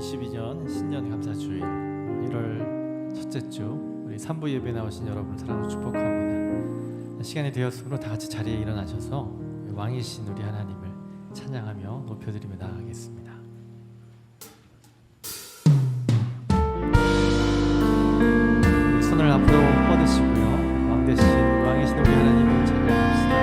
2022년 신년 감사주일 1월 첫째 주 우리 3부 예배 나오신 여러분을 사랑으로 축복합니다. 시간이 되었으므로 다 같이 자리에 일어나셔서 왕이신 우리 하나님을 찬양하며 높여드리며 나아가겠습니다. 손을 앞으로 뻗으시고요. 왕이신 우리 하나님을 찬양합시다.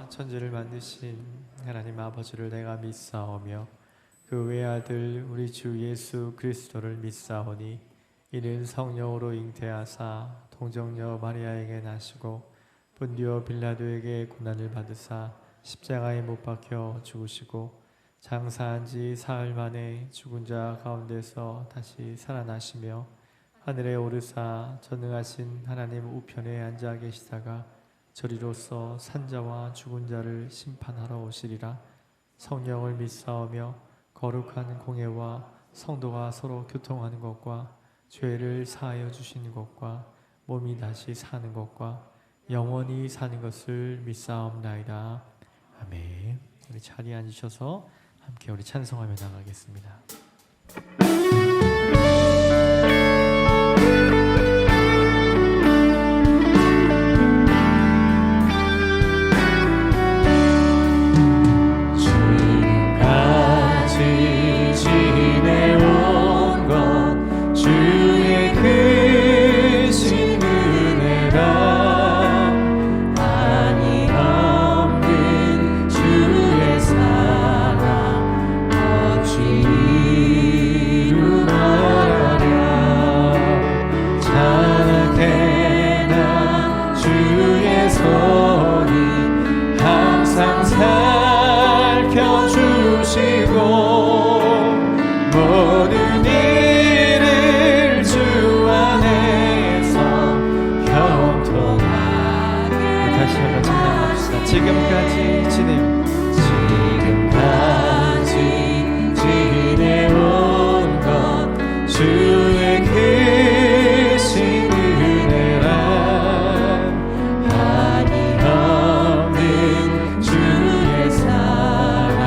천지를 만드신 하나님 아버지를 내가 믿사오며 그 외아들 우리 주 예수 그리스도를 믿사오니 이는 성령으로 잉태하사 동정녀 마리아에게 나시고 본디오 빌라도에게 고난을 받으사 십자가에 못 박혀 죽으시고 장사한 지 사흘 만에 죽은 자 가운데서 다시 살아나시며 하늘에 오르사 전능하신 하나님 우편에 앉아 계시다가 저리로서 산자와 죽은 자를 심판하러 오시리라. 성령을 믿사오며 거룩한 공예와 성도가 서로 교통하는 것과 죄를 사하여 주시는 것과 몸이 다시 사는 것과 영원히 사는 것을 믿사옵나이다. 아멘. 우리 자리에 앉으셔서 함께 우리 찬송하며 나가겠습니다. 모든 일을 주 안에서 형통하게 다시 한번 찬양합시다. 지금까지 지내온 것 주의 크신 은혜라 한이 없는 주의 사랑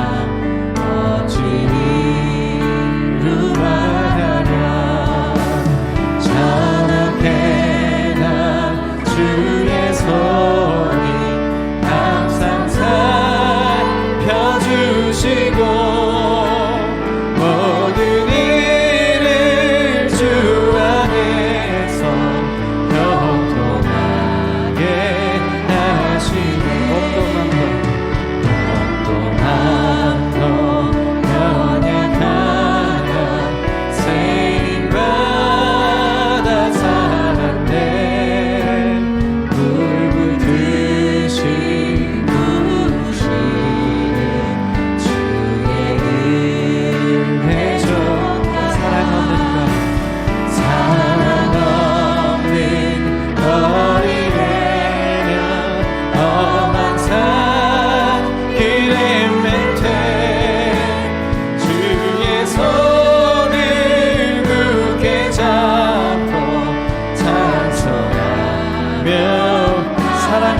어찌 말하랴 자나게 난 주의 손이 항상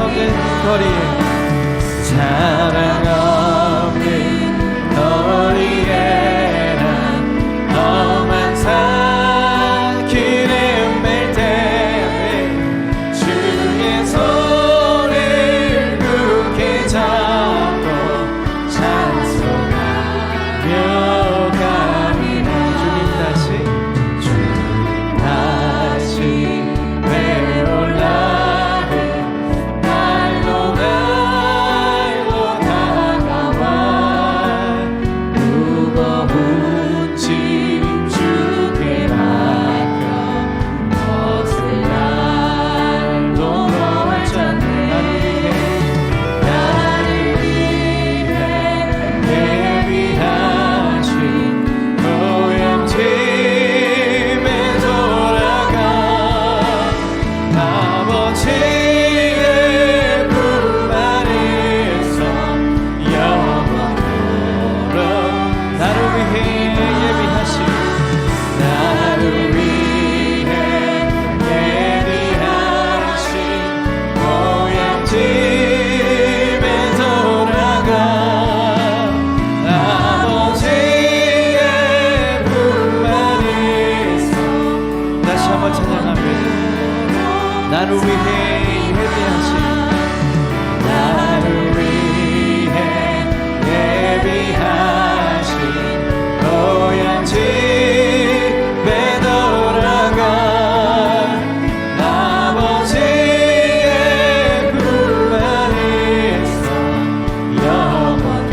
없는 거리에 사랑 없는 거리에 난 험한 산길에 얽매일 때 주의 손을 굳게 잡고 찬송하며 가리라. 주님 다시 배올라는 날로 다가와 무거운 짐 주께 맡겨 벗을 날도 멀잖네. 나를 위해 예비하신 고향집에 돌아가 아버지의 품 안에서 영원토록 나를 위해 예비하신 고향집에 돌아가 아버지의 품 안에서 다시 한번 찬양하며 나를 위해 예비하신 나를 위해 예비하신 고향집에 돌아가 아버지의 품 안에서 영원토록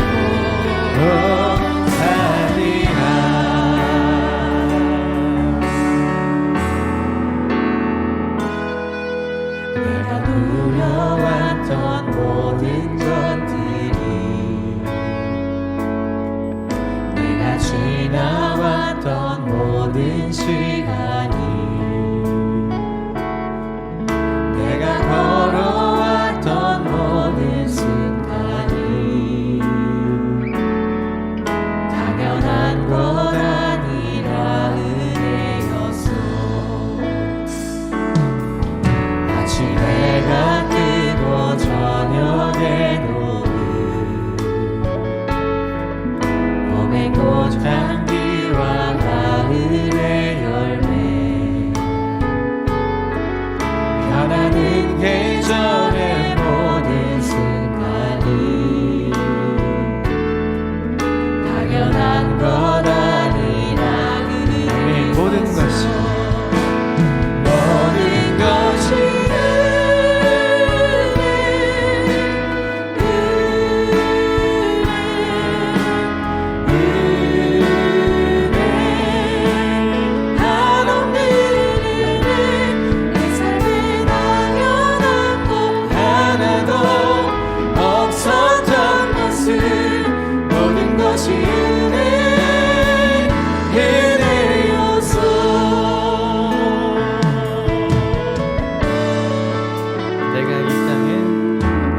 살리라. 내가 누려왔던 모든 것들이 내가 지나왔던 모든 시간이 내가 걸어왔던 모든 순간이 당연한 것 아니라 은혜였어. 아침 해가 뜨고 저녁에 노을 봄의 꽃향기와 가을의 열매 변하는 계절의 모든 순간이 당연한 것 아니라 은혜였어. 모든 것이 모든 것이 은혜 한없는 은혜 내 삶에 당연한 것 하나도 없었던 것을 모든 것이 은혜였어.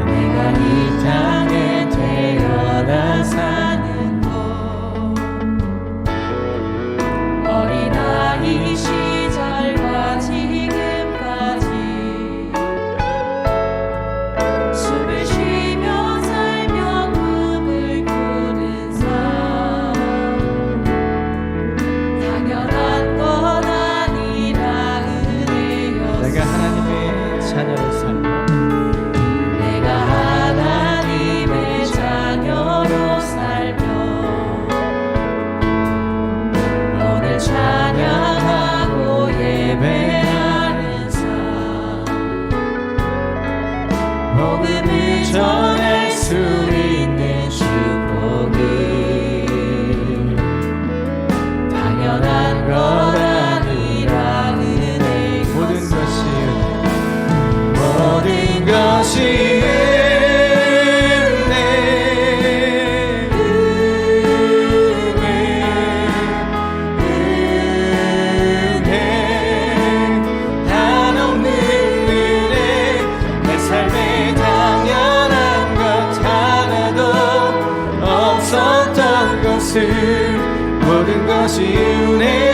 내가 이 땅에 태어나 사는 것 어린아이 시절과 지금까지 숨을 쉬며 살며 꿈을 꾸는 삶 당연한 것 아니라 은혜였어. 내가 하나님의 자녀로 살며 내가 하나님의 자녀로 살며 오늘 찬양하고 예배하는 삶 복음을 전할 수 있는 축복은 당연한 것 아니라 은혜였어. 모든 것이 모든 것이 은혜 한없는 은혜 내 삶에 당연한 것 하나도 없었던 것을 모든 것이 은혜였어.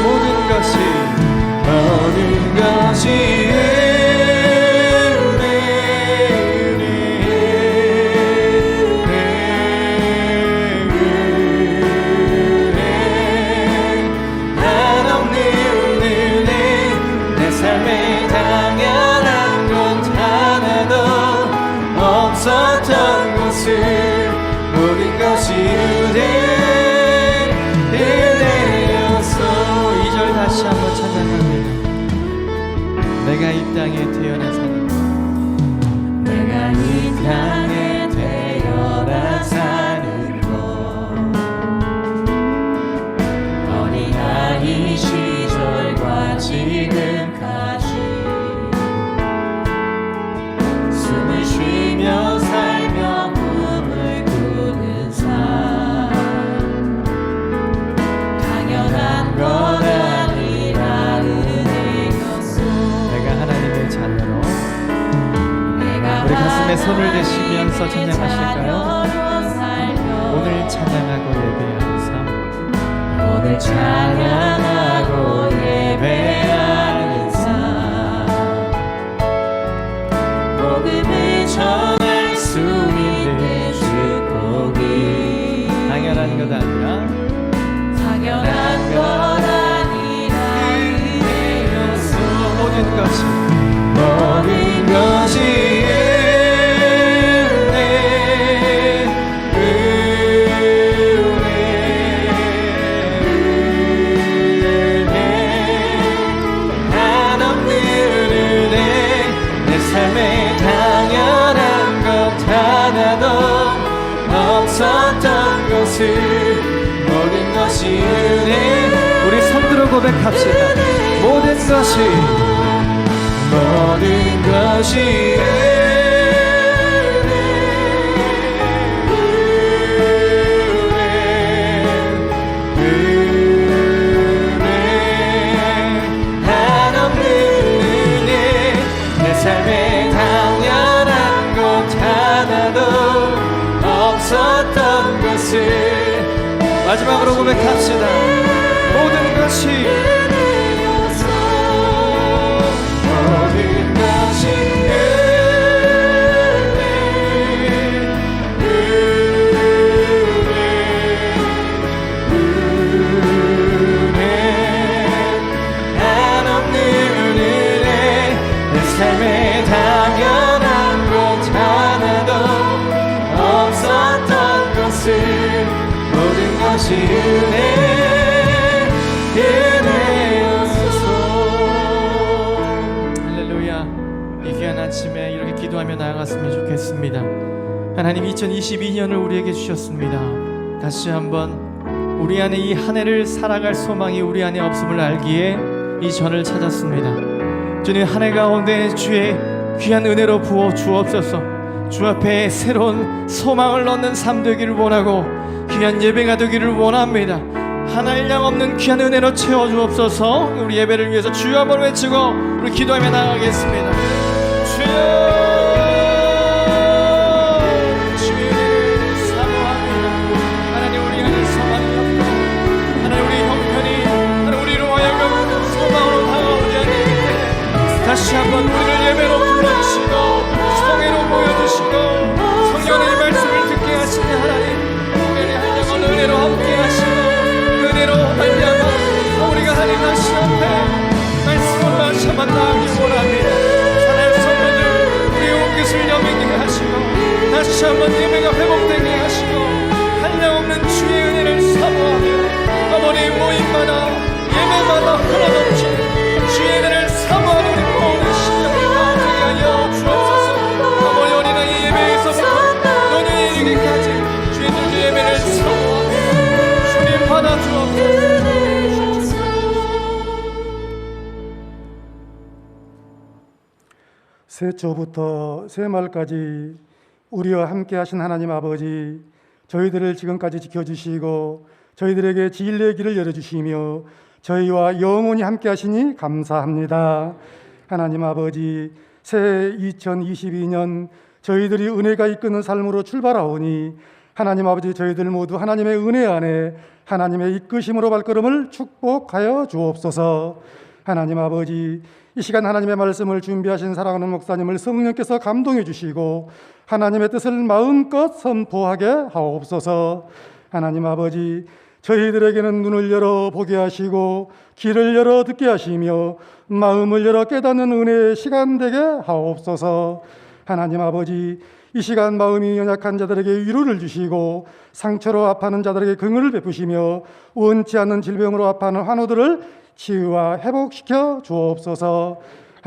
모든 것이 모든 것이 내가 이 땅에 태어나 사는 것, 내가 이 땅에 태어나 사는 것, 어린아이 시절과 지금까지 숨을 쉬며 살며 꿈을 꾸는 삶, 당연한 건 아니라 은혜였소. 내가 하나님의 자녀로. 우리 가슴에 손을 대시면서 찬양하실까요? 오늘 찬양하고 예배하는 삶, 오늘 찬양하고 예배하는 삶, 복음을 전할 수 있는 축복이 당연한 것 아니라 당연한 것 아니라 은혜였소. 모든 것이 모든 것이 모든 것이 은혜. 우리 손들어 고백합시다. 모든 것이 은혜, 한없는 은혜. 내 삶에 당연한 것 하나도 없었던 것을 마지막으로 고백합시다. 모든 것이 모든 것이 은혜, 한없는 은혜. 내 삶에 당연한 것 하나도 없었던 것을 모든 것이 은혜였소. 할렐루야. 이 귀한 아침에 이렇게 기도하며 나아갔으면 좋겠습니다. 하나님 2022년을 우리에게 주셨습니다. 다시 한번 우리 안에 이 한 해를 살아갈 소망이 우리 안에 없음을 알기에 이 전을 찾았습니다. 주님, 한 해 가운데 주의 귀한 은혜로 부어 주옵소서. 주 앞에 새로운 소망을 넣는 삶 되기를 원하고 귀한 예배가 되기를 원합니다. 하나일 양 없는 귀한 은혜로 채워 주옵소서. 우리 예배를 위해서 주여 한번 외치고 우리 기도하며 나아가겠습니다. 주여, 주의 은혜를 사모합니다. 하나님, 우리 안에 소망이 없고 하나님 우리 형편이 하나님 우리로 하여금 소망으로 다가오지 않기 때문에 다시 한번 우리를 예배로 불러주시고 성회로 모여주시고 성령의 말씀을 듣게 하시니 하나님 은혜로 함께 하시고 은혜로 말미암아 우리가 하나님 하신 앞에 말씀으로 마셔만 나가기 원합니다. 사랑하는 성도들, 우리의 온 것을 여미게 하시고 다시 한번 예배가 회복되게 하시고 한량없는 주의 은혜를 사모하며 어머니 모임마다 예배마다 하나없이 주의 은혜를 사모하는 우리 모든 신령이 나오게 하여 주옵소서. 어머니 어린아이 예배에서부터 노년이 이르기까지 주의 예배를 사모하며 주님 받아주옵소서. 새초부터 새말까지 우리와 함께 하신 하나님 아버지, 저희들을 지금까지 지켜주시고 저희들에게 진리의 길을 열어주시며 저희와 영원히 함께 하시니 감사합니다. 하나님 아버지, 새 2022년 저희들이 은혜가 이끄는 삶으로 출발하오니 하나님 아버지, 저희들 모두 하나님의 은혜 안에 하나님의 이끄심으로 발걸음을 축복하여 주옵소서. 하나님 아버지, 이 시간 하나님의 말씀을 준비하신 사랑하는 목사님을 성령께서 감동해 주시고 하나님의 뜻을 마음껏 선포하게 하옵소서. 하나님 아버지, 저희들에게는 눈을 열어 보게 하시고 귀를 열어 듣게 하시며 마음을 열어 깨닫는 은혜의 시간 되게 하옵소서. 하나님 아버지, 이 시간 마음이 연약한 자들에게 위로를 주시고 상처로 아파하는 자들에게 긍휼을 베푸시며 원치 않는 질병으로 아파하는 환우들을 치유와 회복시켜 주옵소서.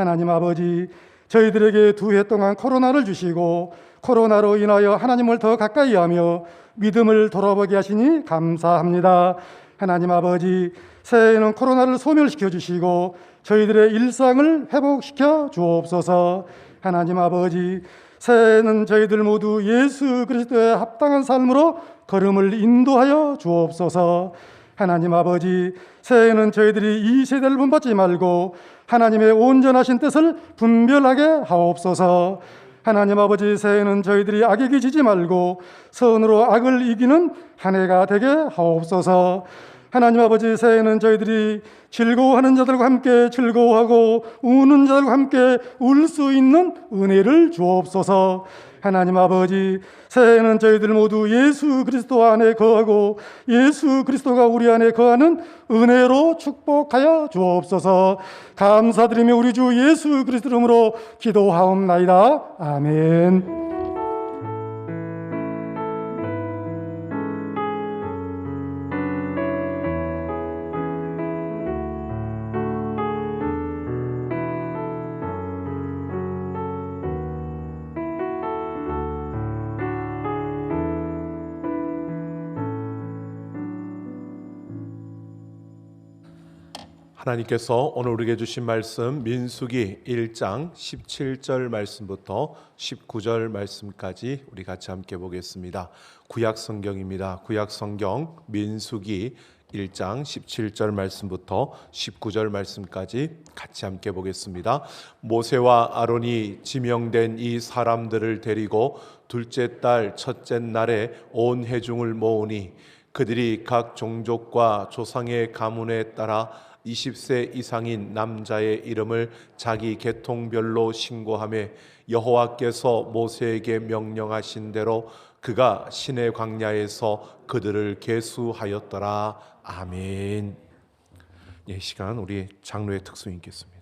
하나님 아버지, 저희들에게 2해 동안 코로나를 주시고 코로나로 인하여 하나님을 더 가까이 하며 믿음을 돌아보게 하시니 감사합니다. 하나님 아버지, 새해에는 코로나를 소멸시켜 주시고 저희들의 일상을 회복시켜 주옵소서. 하나님 아버지, 새해에는 저희들 모두 예수 그리스도의 합당한 삶으로 걸음을 인도하여 주옵소서. 하나님 아버지, 새해에는 저희들이 이 세대를 본받지 말고 하나님의 온전하신 뜻을 분별하게 하옵소서. 하나님 아버지, 새해에는 저희들이 악에게 지지 말고 선으로 악을 이기는 한 해가 되게 하옵소서. 하나님 아버지, 새해에는 저희들이 즐거워하는 자들과 함께 즐거워하고 우는 자들과 함께 울 수 있는 은혜를 주옵소서. 하나님 아버지, 새해에는 저희들 모두 예수 그리스도 안에 거하고 예수 그리스도가 우리 안에 거하는 은혜로 축복하여 주옵소서. 감사드리며 우리 주 예수 그리스도 이름으로 기도하옵나이다. 아멘. 하나님께서 오늘 우리에게 주신 말씀 민수기 1장 17절 말씀부터 19절 말씀까지 우리 같이 함께 보겠습니다. 구약 성경입니다. 구약 성경 민수기 1장 17절 말씀부터 19절 말씀까지 같이 함께 보겠습니다. 모세와 아론이 지명된 이 사람들을 데리고 둘째 달 첫째 날에 온 회중을 모으니 그들이 각 종족과 조상의 가문에 따라 20세 이상인 남자의 이름을 자기 계통별로 신고하며 여호와께서 모세에게 명령하신 대로 그가 시내 광야에서 그들을 계수하였더라. 아멘. 이 시간 우리 장로의 특송 읽겠습니다.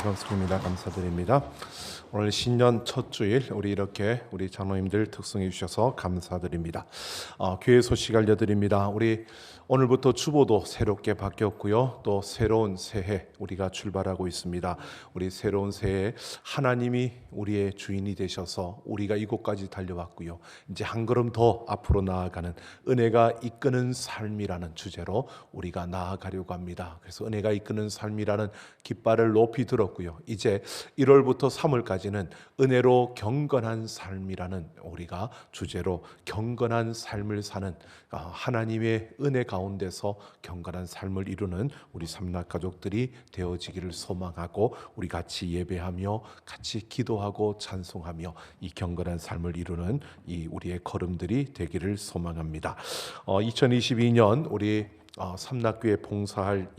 영광스럽습니다. 감사드립니다. 오늘 신년 첫 주일 우리 이렇게 우리 장로님들 특성해 주셔서 감사드립니다. 교회 소식 알려드립니다. 우리 오늘부터 주보도 새롭게 바뀌었고요. 또 새로운 새해 우리가 출발하고 있습니다. 우리 새로운 새해 하나님이 우리의 주인이 되셔서 우리가 이곳까지 달려왔고요. 이제 한 걸음 더 앞으로 나아가는 은혜가 이끄는 삶이라는 주제로 우리가 나아가려고 합니다. 그래서 은혜가 이끄는 삶이라는 깃발을 높이 들었고요. 이제 1월부터 3월까지는 은혜로 경건한 삶이라는 우리가 주제로 경건한 삶을 사는 하나님의 은혜 가운데서 경건한 삶을 이루는 우리 삼락 가족들이 되어지기를 소망하고 우리 같이 예배하며 같이 기도하고 찬송하며 이 경건한 삶을 이루는 이 우리의 걸음들이 되기를 소망합니다. 2022년 우리 삼락교회 봉사할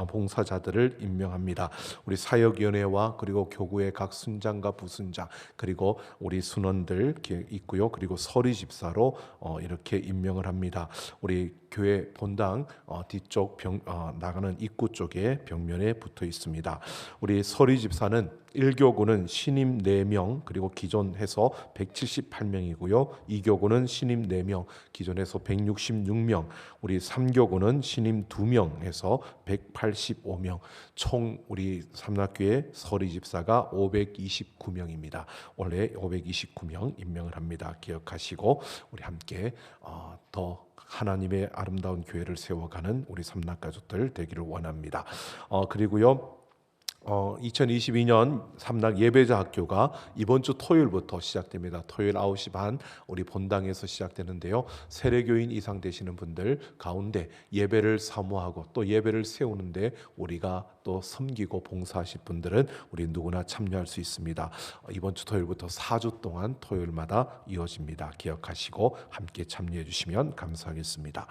봉사자들을 임명합니다. 우리 사역위원회와 그리고 교구의 각 순장과 부순장 그리고 우리 순원들 있고요. 그리고 서리집사로 이렇게 임명을 합니다. 우리 교회 본당 뒤쪽 나가는 입구 쪽에 벽면에 붙어 있습니다. 우리 서리집사는 1교구는 신임 4명 그리고 기존해서 178명이고요. 2교구는 신임 4명 기존해서 166명 우리 3교구는 신임 2명 해서 185명 총 우리 삼락교회 서리집사가 529명입니다. 원래 529명 임명을 합니다. 기억하시고 우리 함께 더 하나님의 아름다운 교회를 세워가는 우리 삼락가족들 되기를 원합니다. 그리고요 2022년 삼락 예배자 학교가 이번 주 토요일부터 시작됩니다. 토요일 9시 반 우리 본당에서 시작되는데요. 세례교인 이상 되시는 분들 가운데 예배를 사모하고 또 예배를 세우는데 우리가 또 섬기고 봉사하실 분들은 우리 누구나 참여할 수 있습니다. 이번 주 토요일부터 4주 동안 토요일마다 이어집니다. 기억하시고 함께 참여해 주시면 감사하겠습니다.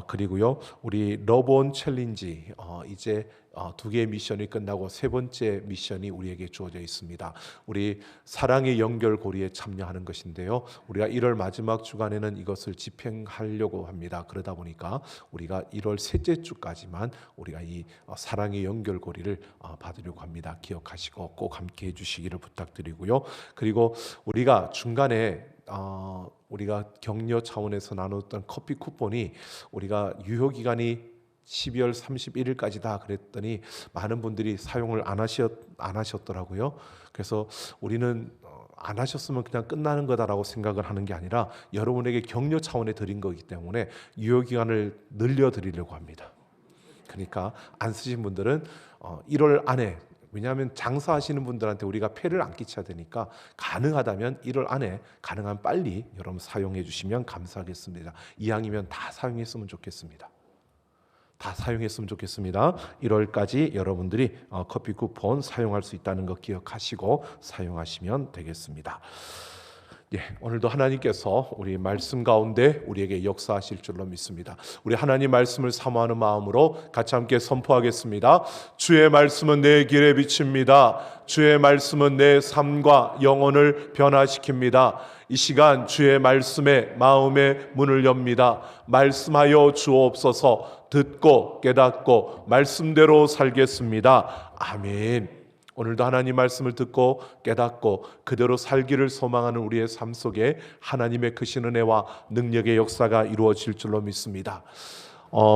그리고요 우리 러브온 챌린지 이제 2개의 미션이 끝나고 3번째 미션이 우리에게 주어져 있습니다. 우리 사랑의 연결고리에 참여하는 것인데요. 우리가 1월 마지막 주간에는 이것을 집행하려고 합니다. 그러다 보니까 우리가 1월 셋째 주까지만 우리가 이 사랑의 연결고리를 받으려고 합니다. 기억하시고 꼭 함께 해주시기를 부탁드리고요. 그리고 우리가 중간에 우리가 격려 차원에서 나눴던 커피 쿠폰이 우리가 유효기간이 12월 31일까지다 그랬더니 많은 분들이 사용을 안 하셨더라고요. 그래서 우리는 안 하셨으면 그냥 끝나는 거다라고 생각을 하는 게 아니라 여러분에게 격려 차원에 드린 거기 때문에 유효기간을 늘려드리려고 합니다. 그러니까 안 쓰신 분들은 1월 안에 왜냐하면 장사하시는 분들한테 우리가 폐를 안 끼쳐야 되니까 가능하다면 1월 안에 가능한 빨리 여러분 사용해 주시면 감사하겠습니다. 이왕이면 다 사용했으면 좋겠습니다. 다 사용했으면 좋겠습니다. 1월까지 여러분들이 커피 쿠폰 사용할 수 있다는 거 기억하시고 사용하시면 되겠습니다. 오늘도 하나님께서 우리 말씀 가운데 우리에게 역사하실 줄로 믿습니다. 우리 하나님 말씀을 사모하는 마음으로 같이 함께 선포하겠습니다. 주의 말씀은 내 길에 비칩니다. 주의 말씀은 내 삶과 영혼을 변화시킵니다. 이 시간 주의 말씀에 마음의 문을 엽니다. 말씀하여 주옵소서. 듣고 깨닫고 말씀대로 살겠습니다. 아멘. 오늘도 하나님 말씀을 듣고 깨닫고 그대로 살기를 소망하는 우리의 삶 속에 하나님의 크신 은혜와 능력의 역사가 이루어질 줄로 믿습니다.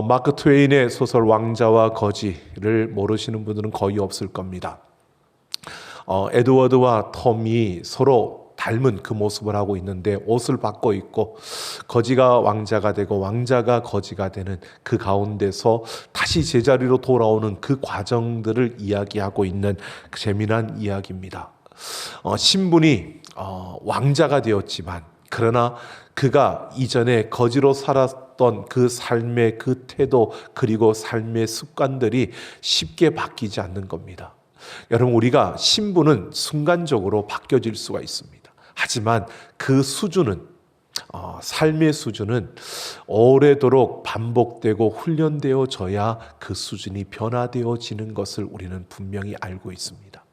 마크 트웨인의 소설 왕자와 거지를 모르시는 분들은 거의 없을 겁니다. 에드워드와 톰이 서로 닮은 그 모습을 하고 있는데 옷을 바꿔 입고 거지가 왕자가 되고 왕자가 거지가 되는 그 가운데서 다시 제자리로 돌아오는 그 과정들을 이야기하고 있는 재미난 이야기입니다. 신분이 왕자가 되었지만 그러나 그가 이전에 거지로 살았던 그 삶의 그 태도 그리고 삶의 습관들이 쉽게 바뀌지 않는 겁니다. 여러분 우리가 신분은 순간적으로 바뀌어질 수가 있습니다. 하지만 그 수준은 삶의 수준은 오래도록 반복되고 훈련되어져야 그 수준이 변화되어지는 것을 우리는 분명히 알고 있습니다.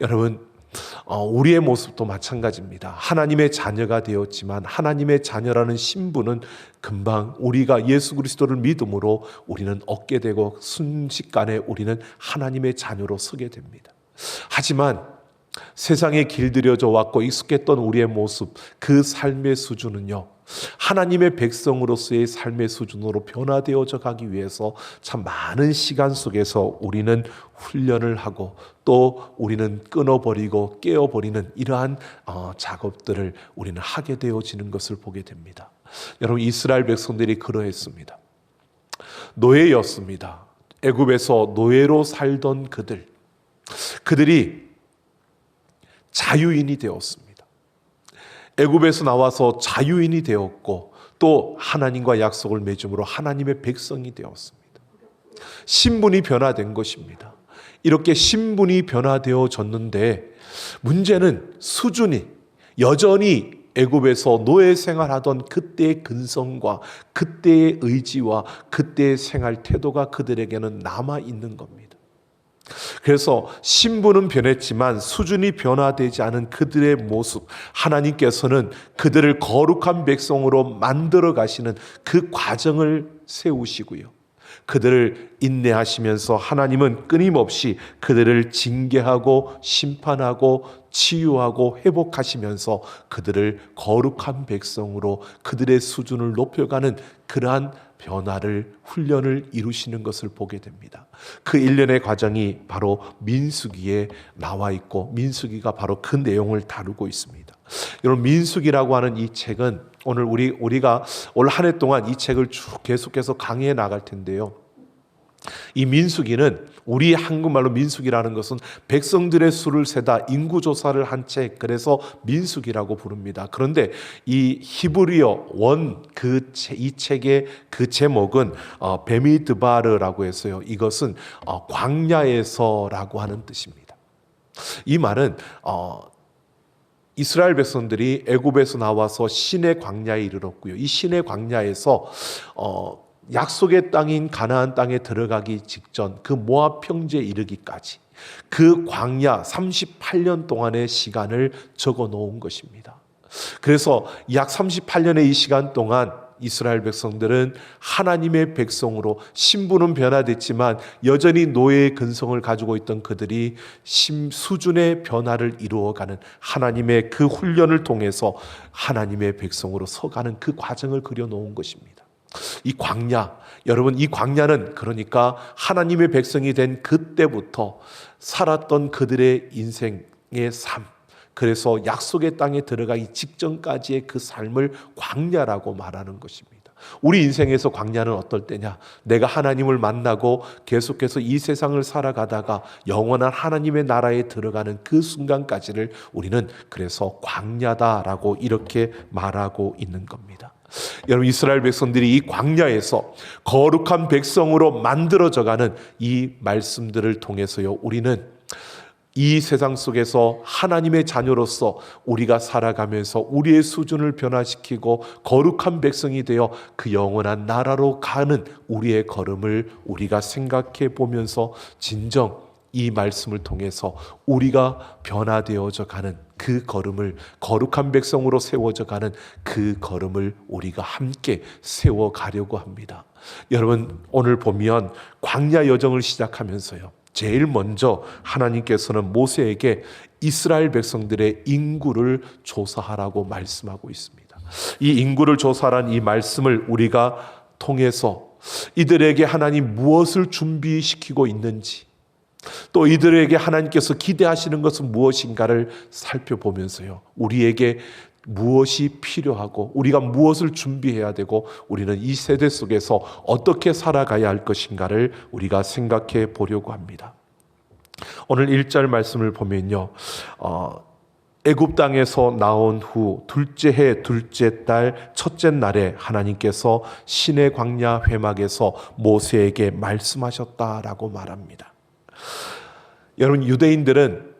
여러분 우리의 모습도 마찬가지입니다. 하나님의 자녀가 되었지만 하나님의 자녀라는 신분은 금방 우리가 예수 그리스도를 믿음으로 우리는 얻게 되고 순식간에 우리는 하나님의 자녀로 서게 됩니다. 하지만 세상에 길들여져 왔고 익숙했던 우리의 모습, 그 삶의 수준은요, 하나님의 백성으로서의 삶의 수준으로 변화되어져 가기 위해서 참 많은 시간 속에서 우리는 훈련을 하고 또 우리는 끊어버리고 깨어버리는 이러한 작업들을 우리는 하게 되어지는 것을 보게 됩니다. 여러분, 이스라엘 백성들이 그러했습니다. 노예였습니다. 애굽에서 노예로 살던 그들이 자유인이 되었습니다. 애굽에서 나와서 자유인이 되었고 또 하나님과 약속을 맺음으로 하나님의 백성이 되었습니다. 신분이 변화된 것입니다. 이렇게 신분이 변화되어졌는데 문제는 수준이 여전히 애굽에서 노예 생활하던 그때의 근성과 그때의 의지와 그때의 생활 태도가 그들에게는 남아 있는 겁니다. 그래서 신분은 변했지만 수준이 변화되지 않은 그들의 모습, 하나님께서는 그들을 거룩한 백성으로 만들어 가시는 그 과정을 세우시고요, 그들을 인내하시면서 하나님은 끊임없이 그들을 징계하고 심판하고 치유하고 회복하시면서 그들을 거룩한 백성으로 그들의 수준을 높여가는 그러한 변화를, 훈련을 이루시는 것을 보게 됩니다. 그 일련의 과정이 바로 민수기에 나와 있고 민수기가 바로 그 내용을 다루고 있습니다. 여러분, 민수기라고 하는 이 책은 오늘 우리가 올 한 해 동안 이 책을 쭉 계속해서 강의해 나갈 텐데요, 이 민수기는 우리 한국말로 민수기라는 것은 백성들의 수를 세다 인구조사를 한 책, 그래서 민수기라고 부릅니다. 그런데 이 히브리어 원 이 책의 그 제목은 베미드바르라고 해서요, 이것은 광야에서라고 하는 뜻입니다. 이 말은 이스라엘 백성들이 애굽에서 나와서 신의 광야에 이르렀고요, 이 신의 광야에서 약속의 땅인 가나안 땅에 들어가기 직전 그 모압 평지에 이르기까지 그 광야 38년 동안의 시간을 적어 놓은 것입니다. 그래서 약 38년의 이 시간 동안 이스라엘 백성들은 하나님의 백성으로 신분은 변화됐지만 여전히 노예의 근성을 가지고 있던 그들이 수준의 변화를 이루어가는 하나님의 그 훈련을 통해서 하나님의 백성으로 서가는 그 과정을 그려놓은 것입니다. 이 광야, 여러분, 이 광야는 그러니까 하나님의 백성이 된 그때부터 살았던 그들의 인생의 삶, 그래서 약속의 땅에 들어가기 직전까지의 그 삶을 광야라고 말하는 것입니다. 우리 인생에서 광야는 어떨 때냐? 내가 하나님을 만나고 계속해서 이 세상을 살아가다가 영원한 하나님의 나라에 들어가는 그 순간까지를 우리는 그래서 광야다라고 이렇게 말하고 있는 겁니다. 여러분, 이스라엘 백성들이 이 광야에서 거룩한 백성으로 만들어져가는 이 말씀들을 통해서요, 우리는 이 세상 속에서 하나님의 자녀로서 우리가 살아가면서 우리의 수준을 변화시키고 거룩한 백성이 되어 그 영원한 나라로 가는 우리의 걸음을 우리가 생각해 보면서 진정 이 말씀을 통해서 우리가 변화되어져 가는 그 걸음을, 거룩한 백성으로 세워져 가는 그 걸음을 우리가 함께 세워가려고 합니다. 여러분, 오늘 보면 광야 여정을 시작하면서요, 제일 먼저 하나님께서는 모세에게 이스라엘 백성들의 인구를 조사하라고 말씀하고 있습니다. 이 인구를 조사하라는 이 말씀을 우리가 통해서 이들에게 하나님 무엇을 준비시키고 있는지, 또 이들에게 하나님께서 기대하시는 것은 무엇인가를 살펴보면서요, 우리에게 무엇이 필요하고 우리가 무엇을 준비해야 되고 우리는 이 세대 속에서 어떻게 살아가야 할 것인가를 우리가 생각해 보려고 합니다. 오늘 1절 말씀을 보면요, 애굽 땅에서 나온 후 둘째 해 둘째 달 첫째 날에 하나님께서 시내 광야 회막에서 모세에게 말씀하셨다라고 말합니다. 여러분, 유대인들은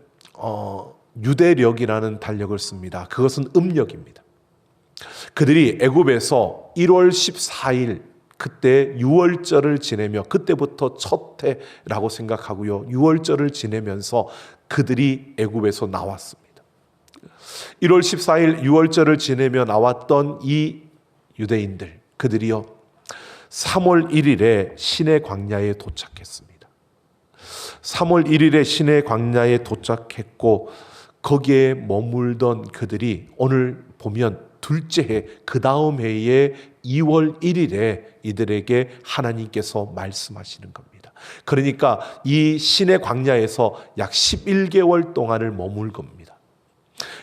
유대력이라는 달력을 씁니다. 그것은 음력입니다. 그들이 애굽에서 1월 14일 그때 유월절을 지내며, 그때부터 첫 해라고 생각하고요, 유월절을 지내면서 그들이 애굽에서 나왔습니다. 1월 14일 유월절을 지내며 나왔던 이 유대인들, 그들이요 3월 1일에 시내 광야에 도착했습니다. 3월 1일에 시내 광야에 도착했고 거기에 머물던 그들이 오늘 보면 둘째 해, 그 다음 해에 2월 1일에 이들에게 하나님께서 말씀하시는 겁니다. 그러니까 이 시내 광야에서 약 11개월 동안을 머물 겁니다.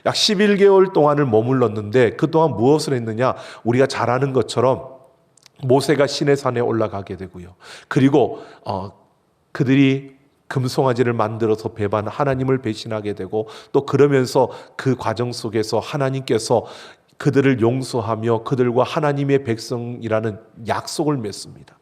약 11개월 동안을 머물렀는데 그동안 무엇을 했느냐? 우리가 잘 아는 것처럼 모세가 시내산에 올라가게 되고요. 그리고 그들이 금송아지를 만들어서 배반 하나님을 배신하게 되고 또 그러면서 그 과정 속에서 하나님께서 그들을 용서하며 그들과 하나님의 백성이라는 약속을 맺습니다.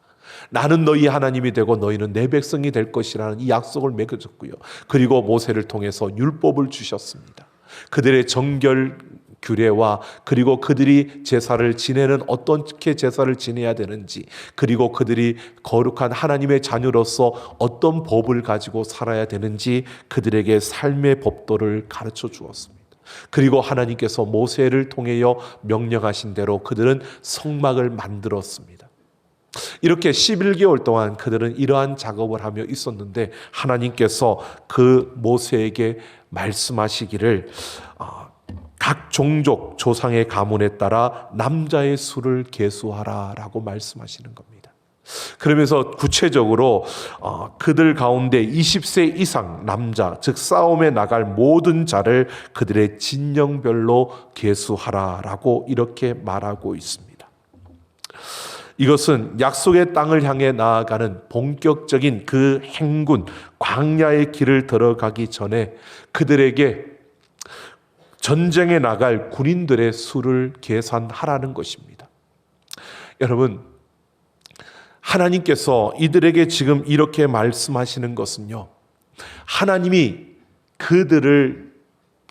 나는 너희 하나님이 되고 너희는 내 백성이 될 것이라는 이 약속을 맺어줬고요. 그리고 모세를 통해서 율법을 주셨습니다. 그들의 정결 규례와 그리고 그들이 제사를 지내는 어떻게 제사를 지내야 되는지 그리고 그들이 거룩한 하나님의 자녀로서 어떤 법을 가지고 살아야 되는지 그들에게 삶의 법도를 가르쳐 주었습니다. 그리고 하나님께서 모세를 통하여 명령하신 대로 그들은 성막을 만들었습니다. 이렇게 11개월 동안 그들은 이러한 작업을 하며 있었는데 하나님께서 그 모세에게 말씀하시기를 각 종족 조상의 가문에 따라 남자의 수를 계수하라 라고 말씀하시는 겁니다. 그러면서 구체적으로 그들 가운데 20세 이상 남자, 즉 싸움에 나갈 모든 자를 그들의 진영별로 계수하라 라고 이렇게 말하고 있습니다. 이것은 약속의 땅을 향해 나아가는 본격적인 그 행군, 광야의 길을 들어가기 전에 그들에게 전쟁에 나갈 군인들의 수를 계산하라는 것입니다. 여러분, 하나님께서 이들에게 지금 이렇게 말씀하시는 것은요, 하나님이 그들을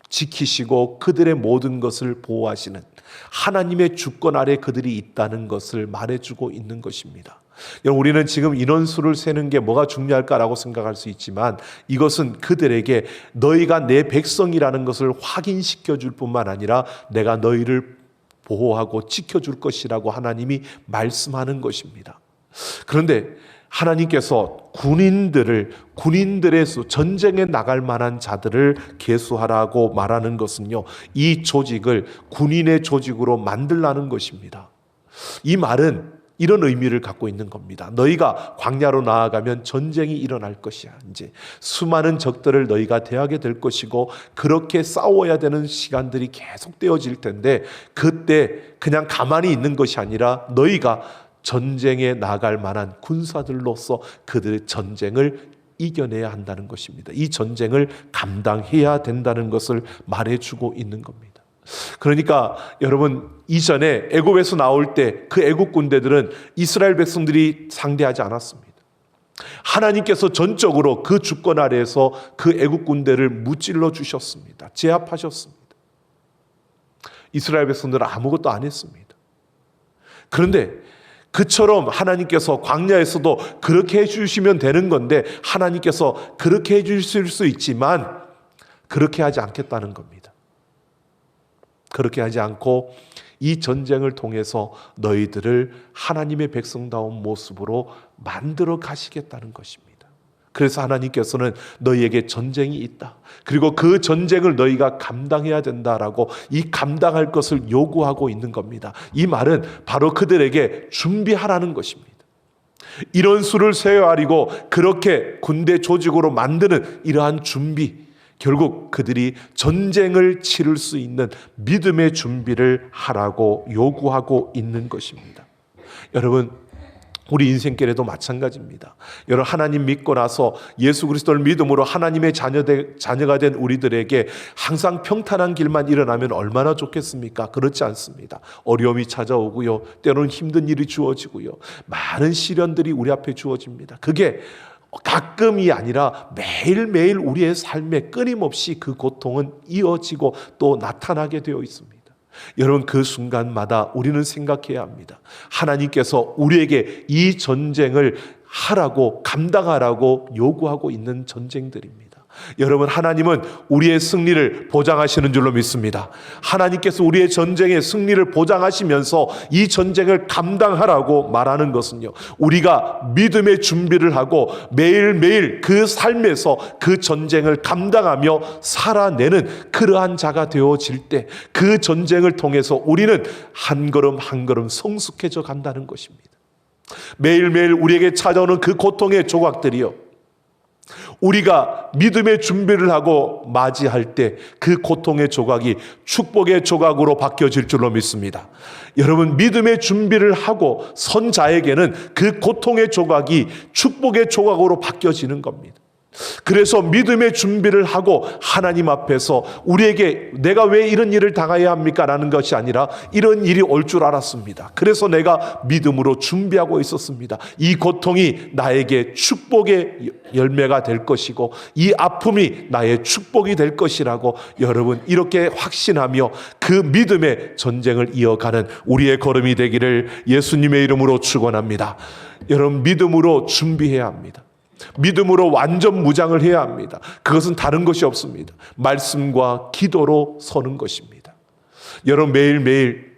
지키시고 그들의 모든 것을 보호하시는 하나님의 주권 아래 그들이 있다는 것을 말해주고 있는 것입니다. 여러분, 우리는 지금 인원수를 세는 게 뭐가 중요할까라고 생각할 수 있지만 이것은 그들에게 너희가 내 백성이라는 것을 확인시켜 줄 뿐만 아니라 내가 너희를 보호하고 지켜줄 것이라고 하나님이 말씀하는 것입니다. 그런데 하나님께서 군인들의 수, 전쟁에 나갈 만한 자들을 계수하라고 말하는 것은요, 이 조직을 군인의 조직으로 만들라는 것입니다. 이 말은 이런 의미를 갖고 있는 겁니다. 너희가 광야로 나아가면 전쟁이 일어날 것이야. 이제 수많은 적들을 너희가 대하게 될 것이고 그렇게 싸워야 되는 시간들이 계속 되어질 텐데 그때 그냥 가만히 있는 것이 아니라 너희가 전쟁에 나갈 만한 군사들로서 그들의 전쟁을 이겨내야 한다는 것입니다. 이 전쟁을 감당해야 된다는 것을 말해주고 있는 겁니다. 그러니까 여러분, 이전에 애굽에서 나올 때 그 애굽 군대들은 이스라엘 백성들이 상대하지 않았습니다. 하나님께서 전적으로 그 주권 아래에서 그 애굽 군대를 무찔러 주셨습니다. 제압하셨습니다. 이스라엘 백성들은 아무것도 안 했습니다. 그런데 그처럼 하나님께서 광야에서도 그렇게 해주시면 되는 건데 하나님께서 그렇게 해주실 수 있지만 그렇게 하지 않겠다는 겁니다. 그렇게 하지 않고 이 전쟁을 통해서 너희들을 하나님의 백성다운 모습으로 만들어 가시겠다는 것입니다. 그래서 하나님께서는 너희에게 전쟁이 있다. 그리고 그 전쟁을 너희가 감당해야 된다라고 이 감당할 것을 요구하고 있는 겁니다. 이 말은 바로 그들에게 준비하라는 것입니다. 이런 수를 세워야리고 그렇게 군대 조직으로 만드는 이러한 준비, 결국 그들이 전쟁을 치를 수 있는 믿음의 준비를 하라고 요구하고 있는 것입니다. 여러분, 우리 인생길에도 마찬가지입니다. 여러분, 하나님 믿고 나서 예수 그리스도를 믿음으로 하나님의 자녀가 된 우리들에게 항상 평탄한 길만 일어나면 얼마나 좋겠습니까? 그렇지 않습니다. 어려움이 찾아오고요, 때로는 힘든 일이 주어지고요, 많은 시련들이 우리 앞에 주어집니다. 그게 가끔이 아니라 매일매일 우리의 삶에 끊임없이 그 고통은 이어지고 또 나타나게 되어 있습니다. 여러분, 그 순간마다 우리는 생각해야 합니다. 하나님께서 우리에게 이 전쟁을 하라고, 감당하라고 요구하고 있는 전쟁들입니다. 여러분, 하나님은 우리의 승리를 보장하시는 줄로 믿습니다. 하나님께서 우리의 전쟁의 승리를 보장하시면서 이 전쟁을 감당하라고 말하는 것은요, 우리가 믿음의 준비를 하고 매일매일 그 삶에서 그 전쟁을 감당하며 살아내는 그러한 자가 되어질 때 그 전쟁을 통해서 우리는 한 걸음 한 걸음 성숙해져 간다는 것입니다. 매일매일 우리에게 찾아오는 그 고통의 조각들이요, 우리가 믿음의 준비를 하고 맞이할 때 그 고통의 조각이 축복의 조각으로 바뀌어질 줄로 믿습니다. 여러분, 믿음의 준비를 하고 선 자에게는 그 고통의 조각이 축복의 조각으로 바뀌어지는 겁니다. 그래서 믿음의 준비를 하고 하나님 앞에서 우리에게 내가 왜 이런 일을 당해야 합니까? 라는 것이 아니라 이런 일이 올 줄 알았습니다. 그래서 내가 믿음으로 준비하고 있었습니다. 이 고통이 나에게 축복의 열매가 될 것이고 이 아픔이 나의 축복이 될 것이라고 여러분 이렇게 확신하며 그 믿음의 전쟁을 이어가는 우리의 걸음이 되기를 예수님의 이름으로 축원합니다. 여러분, 믿음으로 준비해야 합니다. 믿음으로 완전 무장을 해야 합니다. 그것은 다른 것이 없습니다. 말씀과 기도로 서는 것입니다. 여러분, 매일매일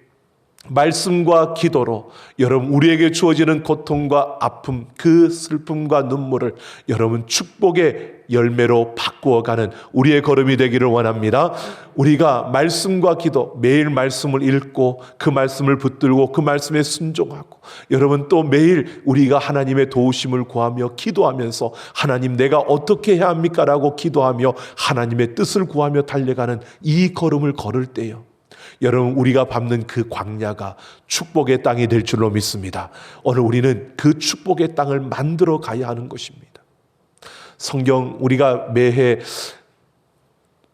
말씀과 기도로 여러분 우리에게 주어지는 고통과 아픔, 그 슬픔과 눈물을 여러분 축복의 열매로 바꾸어가는 우리의 걸음이 되기를 원합니다. 우리가 말씀과 기도, 매일 말씀을 읽고 그 말씀을 붙들고 그 말씀에 순종하고 여러분 또 매일 우리가 하나님의 도우심을 구하며 기도하면서 하나님 내가 어떻게 해야 합니까? 라고 기도하며 하나님의 뜻을 구하며 달려가는 이 걸음을 걸을 때요, 여러분 우리가 밟는 그 광야가 축복의 땅이 될 줄로 믿습니다. 오늘 우리는 그 축복의 땅을 만들어 가야 하는 것입니다. 성경 우리가 매해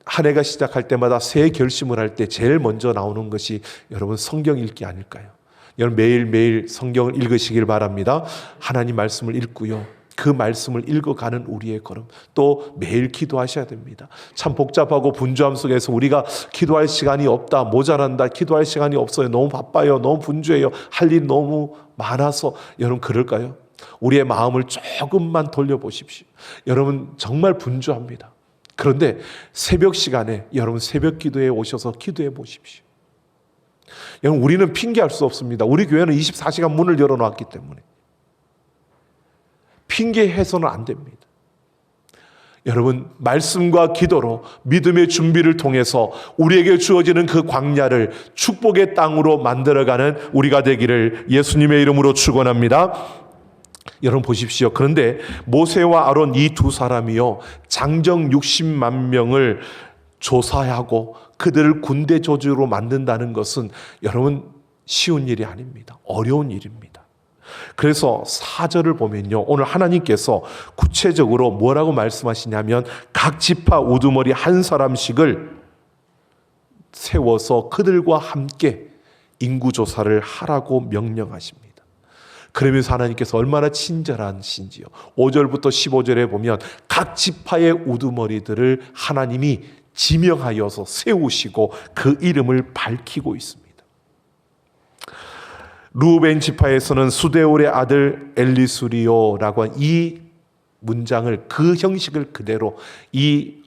한 해가 시작할 때마다 새해 결심을 할 때 제일 먼저 나오는 것이 여러분 성경 읽기 아닐까요? 여러분 매일매일 성경을 읽으시길 바랍니다. 하나님 말씀을 읽고요, 그 말씀을 읽어가는 우리의 걸음, 또 매일 기도하셔야 됩니다. 참 복잡하고 분주함 속에서 우리가 기도할 시간이 없다, 모자란다, 기도할 시간이 없어요, 너무 바빠요, 너무 분주해요, 할 일 너무 많아서, 여러분 그럴까요? 우리의 마음을 조금만 돌려보십시오. 여러분 정말 분주합니다. 그런데 새벽 시간에 여러분 새벽 기도에 오셔서 기도해 보십시오. 여러분 우리는 핑계할 수 없습니다. 우리 교회는 24시간 문을 열어놨기 때문에 핑계해서는 안 됩니다. 여러분 말씀과 기도로 믿음의 준비를 통해서 우리에게 주어지는 그 광야를 축복의 땅으로 만들어가는 우리가 되기를 예수님의 이름으로 축원합니다. 여러분 보십시오. 그런데 모세와 아론 이 두 사람이요, 장정 60만 명을 조사하고 그들을 군대 조직으로 만든다는 것은 여러분 쉬운 일이 아닙니다. 어려운 일입니다. 그래서 4절을 보면요, 오늘 하나님께서 구체적으로 뭐라고 말씀하시냐면 각 지파 우두머리 한 사람씩을 세워서 그들과 함께 인구조사를 하라고 명령하십니다. 그러면서 하나님께서 얼마나 친절하신지요. 5절부터 15절에 보면 각 지파의 우두머리들을 하나님이 지명하여서 세우시고 그 이름을 밝히고 있습니다. 루벤 지파에서는 수데올의 아들 엘리수리오라고 한 이 문장을, 그 형식을 그대로 이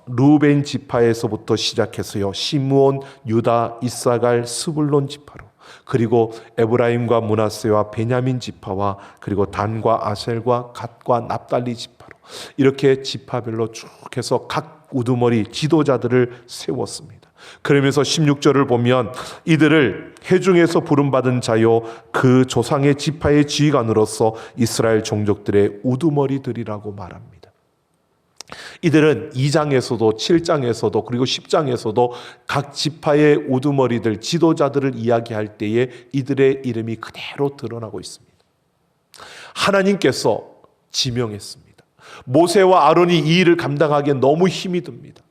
루벤 지파에서부터 시작해서요, 시므온, 유다, 이사갈, 스불론 지파로, 그리고 에브라임과 므낫세와 베냐민 지파와 그리고 단과 아셀과 갓과 납달리 지파로 이렇게 지파별로 쭉 해서 각 우두머리 지도자들을 세웠습니다. 그러면서 16절을 보면 이들을 회중에서 부름받은 자요 그 조상의 지파의 지휘관으로서 이스라엘 종족들의 우두머리들이라고 말합니다. 이들은 2장에서도 7장에서도 그리고 10장에서도 각 지파의 우두머리들, 지도자들을 이야기할 때에 이들의 이름이 그대로 드러나고 있습니다. 하나님께서 지명했습니다. 모세와 아론이 이 일을 감당하기에 너무 힘이 듭니다.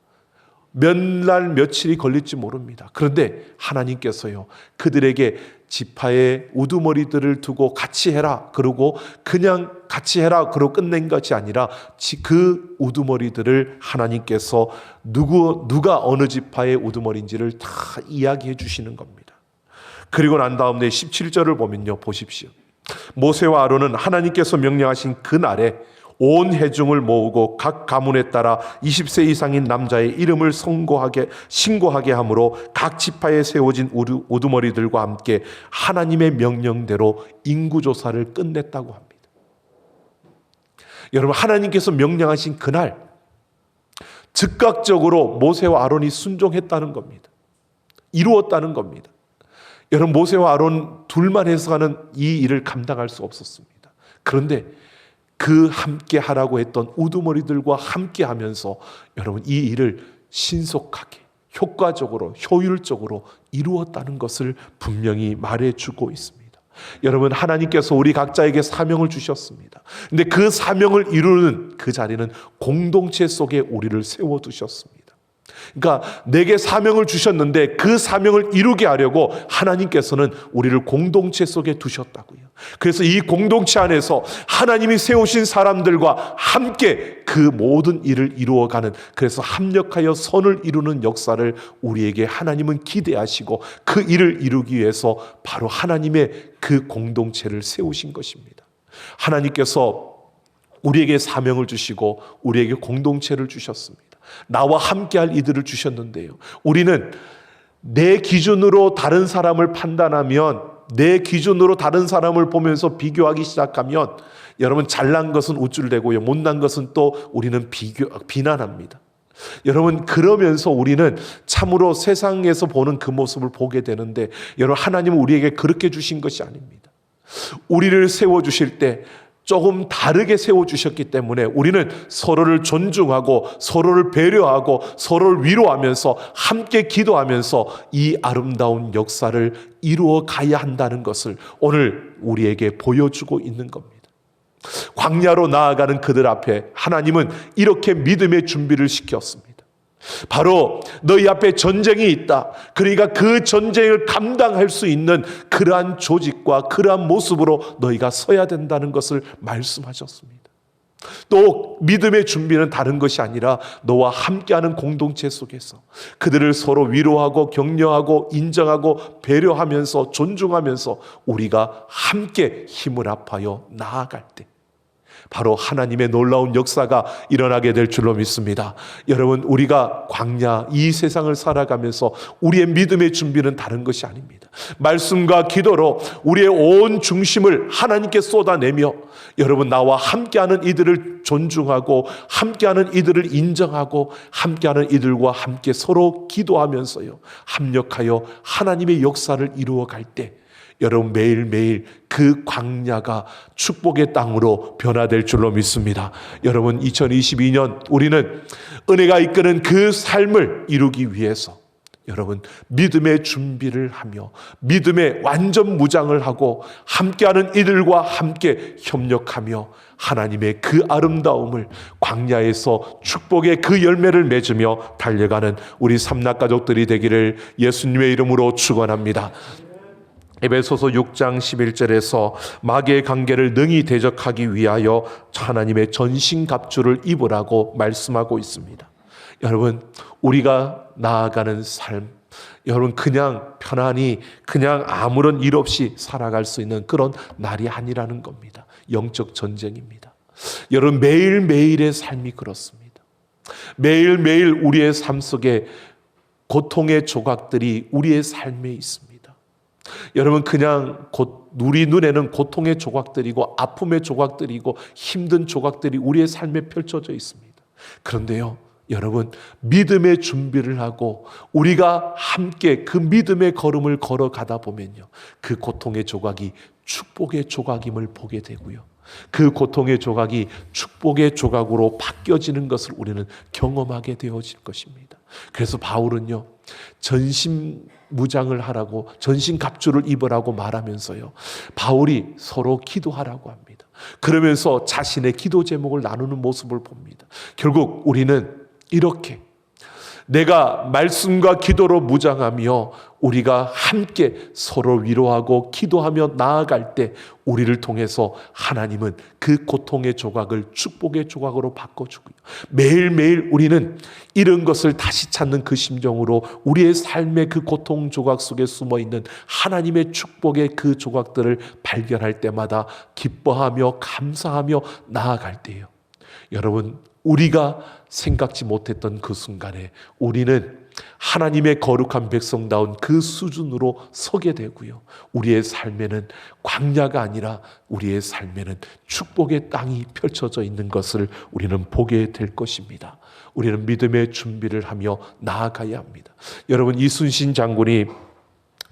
몇 날 며칠이 걸릴지 모릅니다. 그런데 하나님께서요 그들에게 지파의 우두머리들을 두고 같이 해라 그러고 그냥 같이 해라 그러고 끝낸 것이 아니라 그 우두머리들을 하나님께서 누가 어느 지파의 우두머리인지를 다 이야기해 주시는 겁니다. 그리고 난 다음에 17절을 보면요, 보십시오. 모세와 아론은 하나님께서 명령하신 그날에 온 회중을 모으고 각 가문에 따라 20세 이상인 남자의 이름을 신고하게 하므로 각 지파에 세워진 우두머리들과 함께 하나님의 명령대로 인구조사를 끝냈다고 합니다. 여러분, 하나님께서 명령하신 그날 즉각적으로 모세와 아론이 순종했다는 겁니다. 이루었다는 겁니다. 여러분, 모세와 아론 둘만 해서는 이 일을 감당할 수 없었습니다. 그런데 그 함께 하라고 했던 우두머리들과 함께 하면서 여러분, 이 일을 신속하게, 효과적으로, 효율적으로 이루었다는 것을 분명히 말해주고 있습니다. 여러분, 하나님께서 우리 각자에게 사명을 주셨습니다. 근데 그 사명을 이루는 그 자리는 공동체 속에 우리를 세워두셨습니다. 그러니까 내게 사명을 주셨는데 그 사명을 이루게 하려고 하나님께서는 우리를 공동체 속에 두셨다고요. 그래서 이 공동체 안에서 하나님이 세우신 사람들과 함께 그 모든 일을 이루어가는, 그래서 합력하여 선을 이루는 역사를 우리에게 하나님은 기대하시고 그 일을 이루기 위해서 바로 하나님의 그 공동체를 세우신 것입니다. 하나님께서 우리에게 사명을 주시고 우리에게 공동체를 주셨습니다. 나와 함께할 이들을 주셨는데요, 우리는 내 기준으로 다른 사람을 판단하면, 내 기준으로 다른 사람을 보면서 비교하기 시작하면 여러분, 잘난 것은 우쭐대고요, 못난 것은 또 우리는 비난합니다. 여러분, 그러면서 우리는 참으로 세상에서 보는 그 모습을 보게 되는데, 여러분, 하나님은 우리에게 그렇게 주신 것이 아닙니다. 우리를 세워주실 때 조금 다르게 세워주셨기 때문에 우리는 서로를 존중하고 서로를 배려하고 서로를 위로하면서 함께 기도하면서 이 아름다운 역사를 이루어 가야 한다는 것을 오늘 우리에게 보여주고 있는 겁니다. 광야로 나아가는 그들 앞에 하나님은 이렇게 믿음의 준비를 시켰습니다. 바로 너희 앞에 전쟁이 있다. 그러니까 그 전쟁을 감당할 수 있는 그러한 조직과 그러한 모습으로 너희가 서야 된다는 것을 말씀하셨습니다. 또 믿음의 준비는 다른 것이 아니라 너와 함께하는 공동체 속에서 그들을 서로 위로하고 격려하고 인정하고 배려하면서 존중하면서 우리가 함께 힘을 합하여 나아갈 때 바로 하나님의 놀라운 역사가 일어나게 될 줄로 믿습니다. 여러분, 우리가 광야 이 세상을 살아가면서 우리의 믿음의 준비는 다른 것이 아닙니다. 말씀과 기도로 우리의 온 중심을 하나님께 쏟아내며 여러분, 나와 함께하는 이들을 존중하고 함께하는 이들을 인정하고 함께하는 이들과 함께 서로 기도하면서요, 합력하여 하나님의 역사를 이루어갈 때 여러분, 매일매일 그 광야가 축복의 땅으로 변화될 줄로 믿습니다. 여러분, 2022년 우리는 은혜가 이끄는 그 삶을 이루기 위해서 여러분, 믿음의 준비를 하며 믿음의 완전 무장을 하고 함께하는 이들과 함께 협력하며 하나님의 그 아름다움을 광야에서 축복의 그 열매를 맺으며 달려가는 우리 삼락가족들이 되기를 예수님의 이름으로 축원합니다. 에베소서 6장 11절에서 마귀의 관계를 능히 대적하기 위하여 하나님의 전신갑주를 입으라고 말씀하고 있습니다. 여러분, 우리가 나아가는 삶, 여러분, 그냥 편안히 그냥 아무런 일 없이 살아갈 수 있는 그런 날이 아니라는 겁니다. 영적 전쟁입니다. 여러분, 매일매일의 삶이 그렇습니다. 매일매일 우리의 삶 속에 고통의 조각들이 우리의 삶에 있습니다. 여러분, 그냥 우리 눈에는 고통의 조각들이고 아픔의 조각들이고 힘든 조각들이 우리의 삶에 펼쳐져 있습니다. 그런데요, 여러분, 믿음의 준비를 하고 우리가 함께 그 믿음의 걸음을 걸어가다 보면요, 그 고통의 조각이 축복의 조각임을 보게 되고요, 그 고통의 조각이 축복의 조각으로 바뀌어지는 것을 우리는 경험하게 되어질 것입니다. 그래서 바울은요, 전신무장을 하라고, 전신갑주를 입으라고 말하면서요, 바울이 서로 기도하라고 합니다. 그러면서 자신의 기도 제목을 나누는 모습을 봅니다. 결국 우리는 이렇게 내가 말씀과 기도로 무장하며 우리가 함께 서로 위로하고 기도하며 나아갈 때 우리를 통해서 하나님은 그 고통의 조각을 축복의 조각으로 바꿔주고요, 매일매일 우리는 잃은 것을 다시 찾는 그 심정으로 우리의 삶의 그 고통 조각 속에 숨어있는 하나님의 축복의 그 조각들을 발견할 때마다 기뻐하며 감사하며 나아갈 때요, 여러분, 우리가 생각지 못했던 그 순간에 우리는 하나님의 거룩한 백성다운 그 수준으로 서게 되고요, 우리의 삶에는 광야가 아니라 우리의 삶에는 축복의 땅이 펼쳐져 있는 것을 우리는 보게 될 것입니다. 우리는 믿음의 준비를 하며 나아가야 합니다. 여러분, 이순신 장군이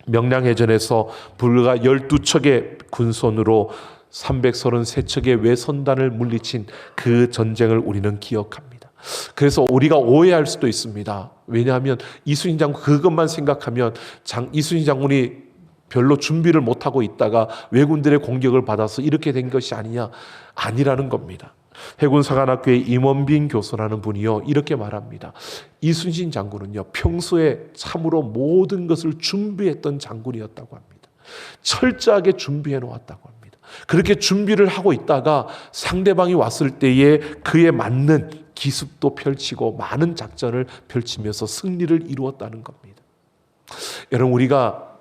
명량해전에서 불과 12척의 군선으로 333척의 외선단을 물리친 그 전쟁을 우리는 기억합니다. 그래서 우리가 오해할 수도 있습니다. 왜냐하면 이순신 장군 그것만 생각하면 이순신 장군이 별로 준비를 못하고 있다가 왜군들의 공격을 받아서 이렇게 된 것이 아니라는 겁니다. 해군사관학교의 임원빈 교수라는 분이요, 이렇게 말합니다. 이순신 장군은요, 평소에 참으로 모든 것을 준비했던 장군이었다고 합니다. 철저하게 준비해 놓았다고 합니다. 그렇게 준비를 하고 있다가 상대방이 왔을 때에 그에 맞는 기습도 펼치고 많은 작전을 펼치면서 승리를 이루었다는 겁니다. 여러분, 우리가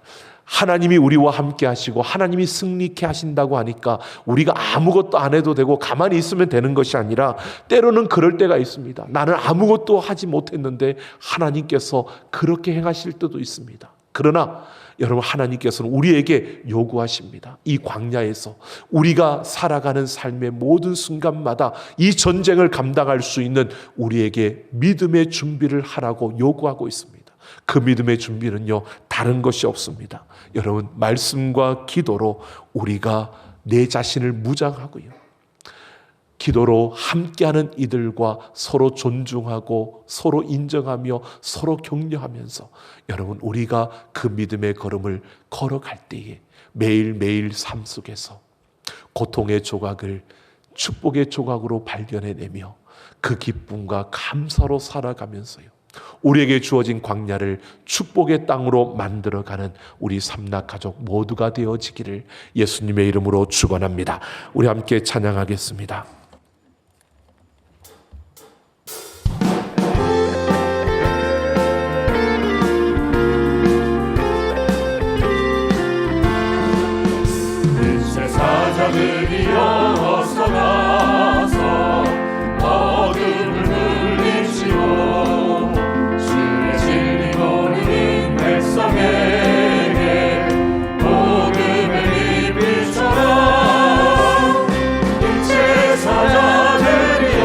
하나님이 우리와 함께 하시고 하나님이 승리케 하신다고 하니까 우리가 아무것도 안 해도 되고 가만히 있으면 되는 것이 아니라, 때로는 그럴 때가 있습니다. 나는 아무것도 하지 못했는데 하나님께서 그렇게 행하실 때도 있습니다. 그러나 여러분, 하나님께서는 우리에게 요구하십니다. 이 광야에서 우리가 살아가는 삶의 모든 순간마다 이 전쟁을 감당할 수 있는 우리에게 믿음의 준비를 하라고 요구하고 있습니다. 그 믿음의 준비는요, 다른 것이 없습니다. 여러분, 말씀과 기도로 우리가 내 자신을 무장하고요, 기도로 함께하는 이들과 서로 존중하고 서로 인정하며 서로 격려하면서, 여러분, 우리가 그 믿음의 걸음을 걸어갈 때에 매일매일 삶 속에서 고통의 조각을 축복의 조각으로 발견해내며 그 기쁨과 감사로 살아가면서요, 우리에게 주어진 광야를 축복의 땅으로 만들어가는 우리 삼락 가족 모두가 되어지기를 예수님의 이름으로 축원합니다. 우리 함께 찬양하겠습니다. 사자들이여 어서 나서 어둠을 물리시고 주의 진리 모르는 백성에게 복음을 입히소서. 일체 사자들이여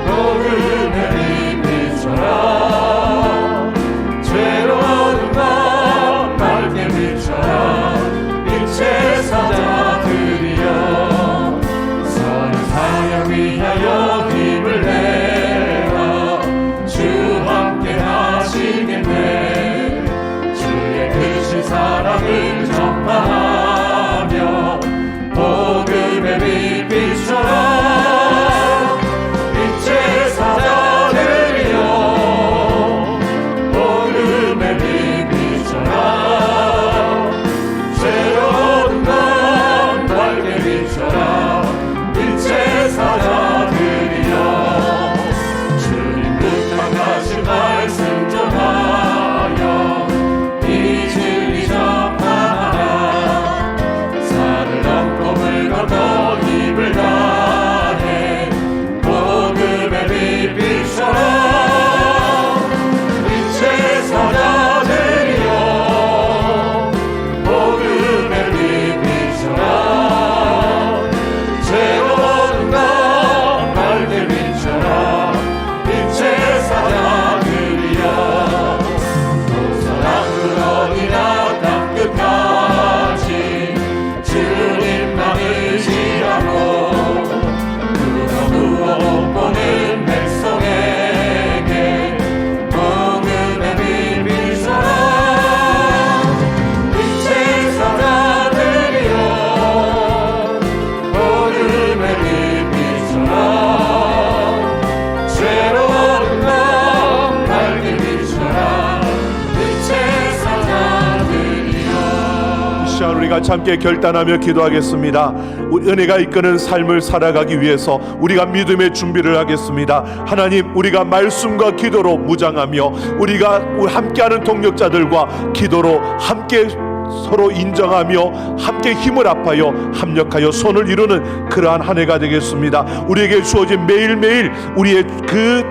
복음을 입히소서. 죄로운 밤 밝게 비춰라. 일체 사자들이여 선한 사역 위하여 힘을 내라. 주 함께 하시겠네. 주의 크신 사랑을 전파하며 복음에 빛 비춰라. 일체 사자들이여 복음에 빛 비춰라. 새로운 밤 밝게 비춰라. 일체 사자들이여 주님 부탁하신 말씀 전하여 이 진리 전하라. 산을 넘고 물 건너 힘을 다해 복음에 빛 비춰라. 일체 사자들이여 복음에 빛 비춰라. 새로운 밤 밝게 비춰라. 일체 사자들이여 사랑으로이나 땅 끝까지 주님만 의지하고 누워 못 보는 백성에게 복음에 빛 비춰라. 일체 사자들이여 복음에 빛 비춰라. 새로운 밤 밝게 비춰라. 일체 사자들이여. 이 시간 우리 같이 함께 결단하며 기도하겠습니다. 우리 은혜가 이끄는 삶을 살아가기 위해서 우리가 믿음의 준비를 하겠습니다. 하나님, 우리가 말씀과 기도로 무장하며 우리가 함께하는 동력자들과 기도로 함께 서로 인정하며 함께 힘을 합하여 합력하여 선을 이루는 그러한 한 해가 되겠습니다. 우리에게 주어진 매일매일 우리의 그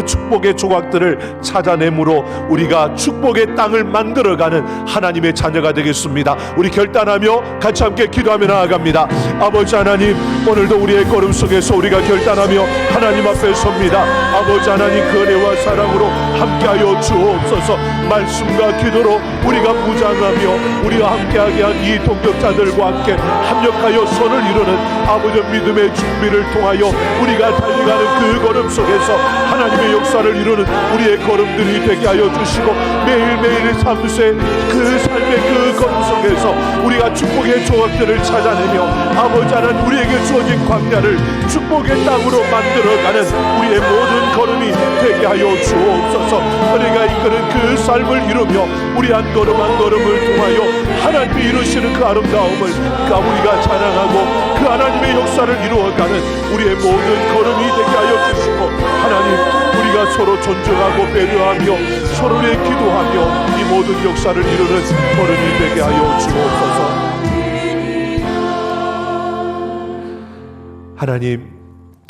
축복의 조각들을 찾아내므로 우리가 축복의 땅을 만들어가는 하나님의 자녀가 되겠습니다. 우리 결단하며 같이 함께 기도하며 나아갑니다. 아버지 하나님, 오늘도 우리의 걸음 속에서 우리가 결단하며 하나님 앞에 섭니다. 아버지 하나님, 그 은혜와 사랑으로 함께하여 주옵소서. 말씀과 기도로 우리가 무장하며 우리가 함께하게 한 이 동역자들과 함께 합력하여 선을 이루는 아버지 믿음의 준비를 통하여 우리가 달려가는 그 걸음 속에서 하나님의 역사를 이루는 우리의 걸음들이 되게 하여 주시고, 매일매일 삶새 그 삶의 그 걸음 속에서 우리가 축복의 조각들을 찾아내며 아버지 하나님, 우리에게 주어진 광야를 축복의 땅으로 만들어가는 우리의 모든 걸음이 되게 하여 주옵소서. 은혜가 이끄는 그 삶을 이루며 우리 한 걸음 한 걸음을 통하여 하나님이 이루시는 그 아름다움을 우리가 자랑하고 그 하나님의 역사를 이루어가는 우리의 모든 걸음이 되게 하여 주시고, 하나님, 우리가 서로 존중하고 배려하며 서로를 기도하며 이 모든 역사를 이루는 걸음이 되게 하여 주옵소서. 하나님,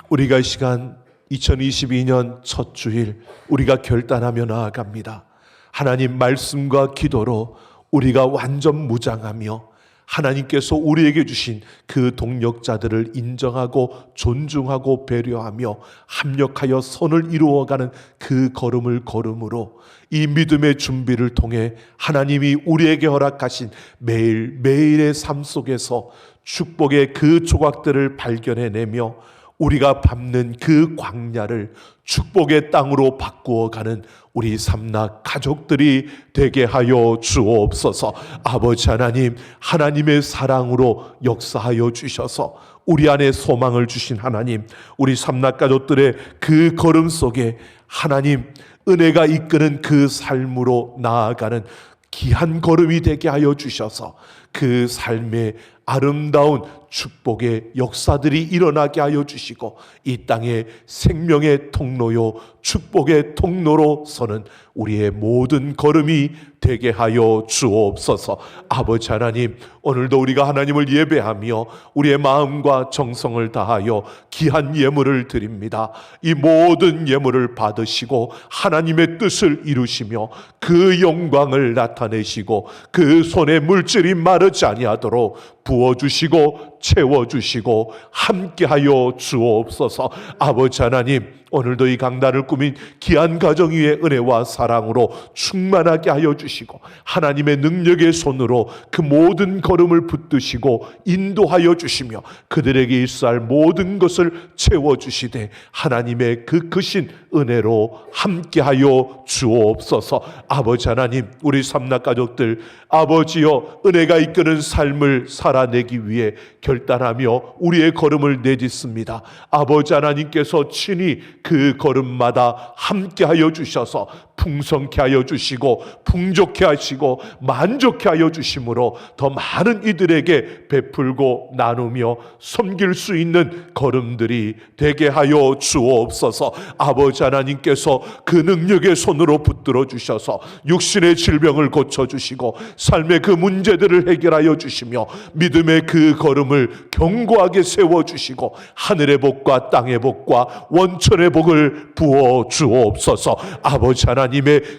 우리가 이 시간 2022년 첫 주일 우리가 결단하며 나아갑니다. 하나님, 말씀과 기도로 우리가 완전 무장하며 하나님께서 우리에게 주신 그 동력자들을 인정하고 존중하고 배려하며 합력하여 선을 이루어가는 그 걸음을 걸음으로 이 믿음의 준비를 통해 하나님이 우리에게 허락하신 매일매일의 삶 속에서 축복의 그 조각들을 발견해내며 우리가 밟는 그 광야를 축복의 땅으로 바꾸어가는 우리 삼락 가족들이 되게 하여 주옵소서. 아버지 하나님, 하나님의 사랑으로 역사하여 주셔서 우리 안에 소망을 주신 하나님, 우리 삼락 가족들의 그 걸음 속에 하나님 은혜가 이끄는 그 삶으로 나아가는 귀한 걸음이 되게 하여 주셔서 그 삶의 아름다운 축복의 역사들이 일어나게 하여 주시고, 이 땅에 생명의 통로요 축복의 통로로 서는 우리의 모든 걸음이 되게 하여 주옵소서. 아버지 하나님, 오늘도 우리가 하나님을 예배하며 우리의 마음과 정성을 다하여 귀한 예물을 드립니다. 이 모든 예물을 받으시고 하나님의 뜻을 이루시며 그 영광을 나타내시고 그 손에 물질이 마르지 아니하도록 부어주시고 채워주시고 함께하여 주옵소서. 아버지 하나님, 오늘도 이 강단을 꾸민 귀한 가정 위에 은혜와 사랑으로 충만하게 하여 주시고 하나님의 능력의 손으로 그 모든 걸음을 붙드시고 인도하여 주시며 그들에게 있어야 할 모든 것을 채워주시되 하나님의 그 크신 은혜로 함께하여 주옵소서. 아버지 하나님, 우리 삼락 가족들 아버지여 은혜가 이끄는 삶을 살아내기 위해 결단하며 우리의 걸음을 내딛습니다. 아버지 하나님께서 친히 그 걸음마다 함께하여 주셔서 풍성케 하여 주시고 풍족케 하시고 만족케 하여 주심으로 더 많은 이들에게 베풀고 나누며 섬길 수 있는 걸음들이 되게 하여 주옵소서. 아버지 하나님께서 그 능력의 손으로 붙들어 주셔서 육신의 질병을 고쳐주시고 삶의 그 문제들을 해결하여 주시며 믿음의 그 걸음을 견고하게 세워주시고 하늘의 복과 땅의 복과 원천의 복을 부어 주옵소서. 아버지 하나님의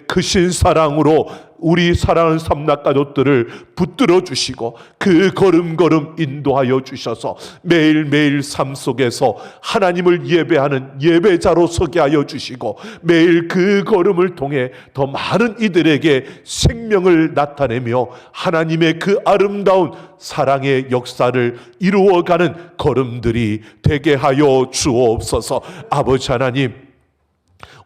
크신 사랑으로 우리 사랑하는 삼락 가족들을 붙들어 주시고 그 걸음걸음 인도하여 주셔서 매일매일 삶 속에서 하나님을 예배하는 예배자로 서게 하여 주시고 매일 그 걸음을 통해 더 많은 이들에게 생명을 나타내며 하나님의 그 아름다운 사랑의 역사를 이루어가는 걸음들이 되게 하여 주옵소서. 아버지 하나님,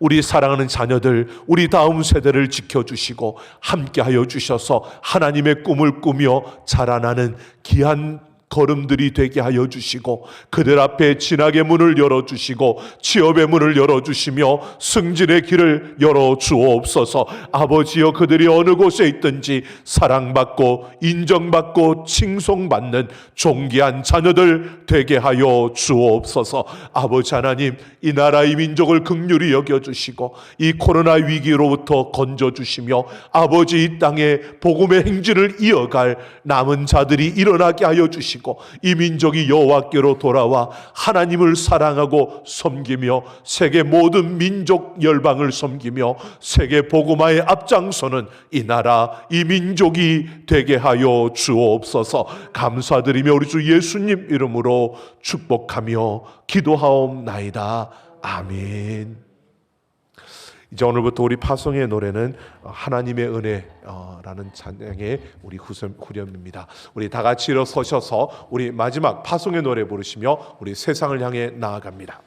우리 사랑하는 자녀들, 우리 다음 세대를 지켜주시고 함께하여 주셔서 하나님의 꿈을 꾸며 자라나는 귀한 걸음들이 되게 하여 주시고 그들 앞에 진학의 문을 열어주시고 취업의 문을 열어주시며 승진의 길을 열어주옵소서. 아버지여, 그들이 어느 곳에 있든지 사랑받고 인정받고 칭송받는 존귀한 자녀들 되게 하여 주옵소서. 아버지 하나님, 이 나라 이 민족을 긍휼히 여겨주시고 이 코로나 위기로부터 건져주시며 아버지 이 땅에 복음의 행진을 이어갈 남은 자들이 일어나게 하여 주시고 이 민족이 여호와께로 돌아와 하나님을 사랑하고 섬기며 세계 모든 민족 열방을 섬기며 세계 복음화에 앞장서는 이 나라 이 민족이 되게 하여 주옵소서. 감사드리며 우리 주 예수님 이름으로 축복하며 기도하옵나이다. 아멘. 이제 오늘부터 우리 파송의 노래는 하나님의 은혜라는 찬양의 우리 후렴입니다. 우리 다 같이 일어서셔서 우리 마지막 파송의 노래 부르시며 우리 세상을 향해 나아갑니다.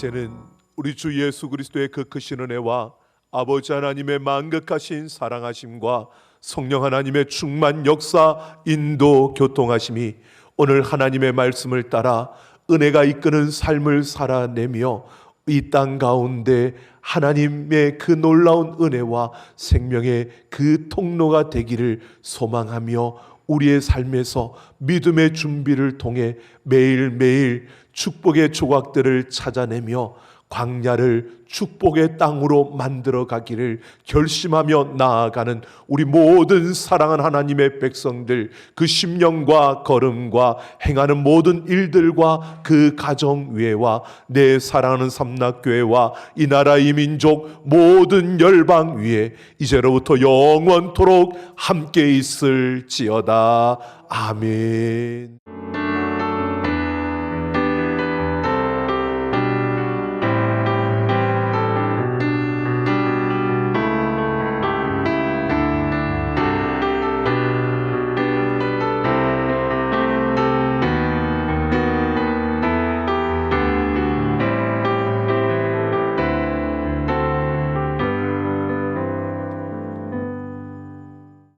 이제는 우리 주 예수 그리스도의 그 크신 은혜와 아버지 하나님의 만극하신 사랑하심과 성령 하나님의 충만 역사 인도 교통하심이 오늘 하나님의 말씀을 따라 은혜가 이끄는 삶을 살아내며 이 땅 가운데 하나님의 그 놀라운 은혜와 생명의 그 통로가 되기를 소망하며 우리의 삶에서 믿음의 준비를 통해 매일매일 축복의 조각들을 찾아내며 광야를 축복의 땅으로 만들어 가기를 결심하며 나아가는 우리 모든 사랑하는 하나님의 백성들, 그 심령과 걸음과 행하는 모든 일들과 그 가정외와 내 사랑하는 삼락교회와 이 나라 이 민족 모든 열방 위에 이제로부터 영원토록 함께 있을지어다. 아멘.